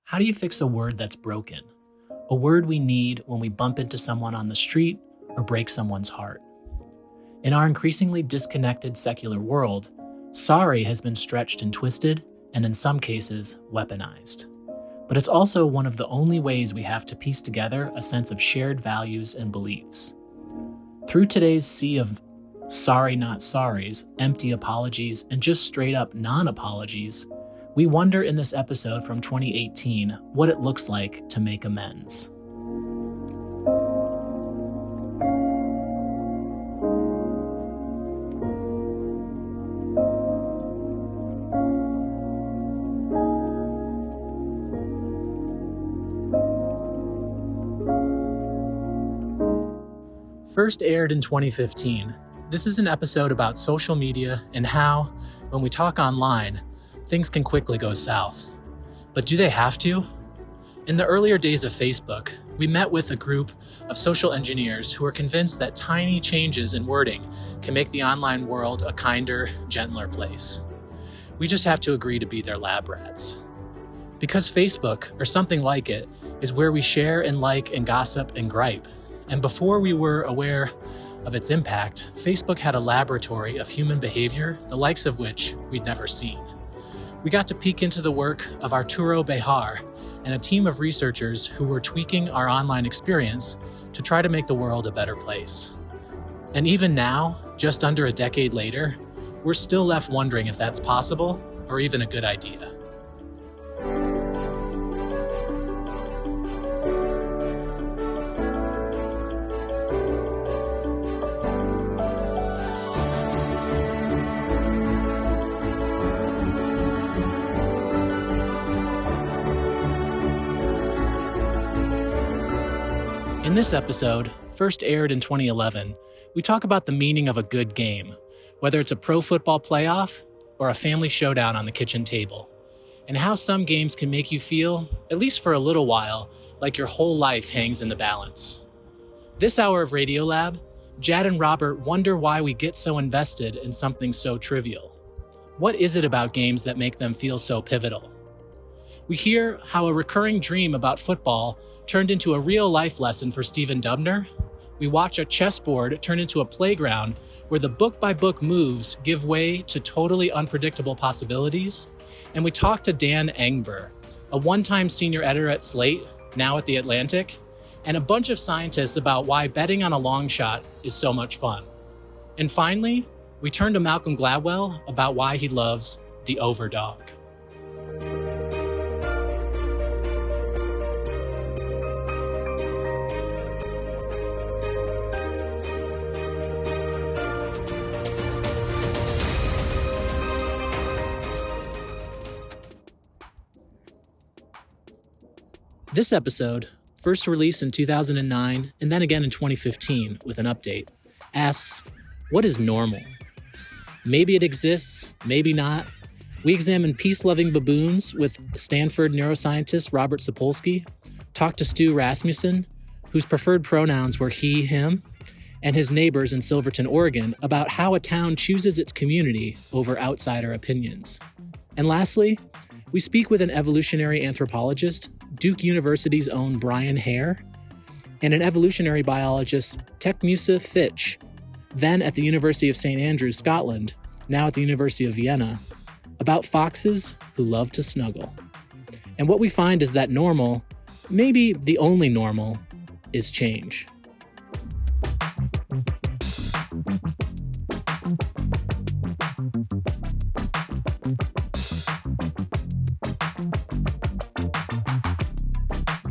How do you fix a word that's broken? A word we need when we bump into someone on the street or break someone's heart. In our increasingly disconnected secular world, sorry has been stretched and twisted, and in some cases, weaponized. But it's also one of the only ways we have to piece together a sense of shared values and beliefs. Through today's sea of sorry not sorries, empty apologies, and just straight up non-apologies, we wonder in this episode from 2018 what it looks like to make amends. First aired in 2015, this is an episode about social media and how, when we talk online, things can quickly go south. But do they have to? In the earlier days of Facebook, we met with a group of social engineers who were convinced that tiny changes in wording can make the online world a kinder, gentler place. We just have to agree to be their lab rats. Because Facebook, or something like it, is where we share and like and gossip and gripe. And before we were aware of its impact, Facebook had a laboratory of human behavior, the likes of which we'd never seen. We got to peek into the work of Arturo Bejar and a team of researchers who were tweaking our online experience to try to make the world a better place. And even now, just under a decade later, we're still left wondering if that's possible or even a good idea. In this episode, first aired in 2011, we talk about the meaning of a good game, whether it's a pro football playoff or a family showdown on the kitchen table, and how some games can make you feel, at least for a little while, like your whole life hangs in the balance. This hour of Radiolab, Jad and Robert wonder why we get so invested in something so trivial. What is it about games that make them feel so pivotal? We hear how a recurring dream about football turned into a real-life lesson for Stephen Dubner. We watch a chessboard turn into a playground where the book-by-book moves give way to totally unpredictable possibilities. And we talk to Dan Engber, a one-time senior editor at Slate, now at The Atlantic, and a bunch of scientists about why betting on a long shot is so much fun. And finally, we turn to Malcolm Gladwell about why he loves the overdog. This episode, first released in 2009 and then again in 2015 with an update, asks, what is normal? Maybe it exists, maybe not. We examine peace-loving baboons with Stanford neuroscientist Robert Sapolsky, talk to Stu Rasmussen, whose preferred pronouns were he, him, and his neighbors in Silverton, Oregon, about how a town chooses its community over outsider opinions. And lastly, we speak with an evolutionary anthropologist, Duke University's own Brian Hare, and an evolutionary biologist, Tecmusa Fitch, then at the University of St. Andrews, Scotland, now at the University of Vienna, about foxes who love to snuggle. And what we find is that normal, maybe the only normal, is change.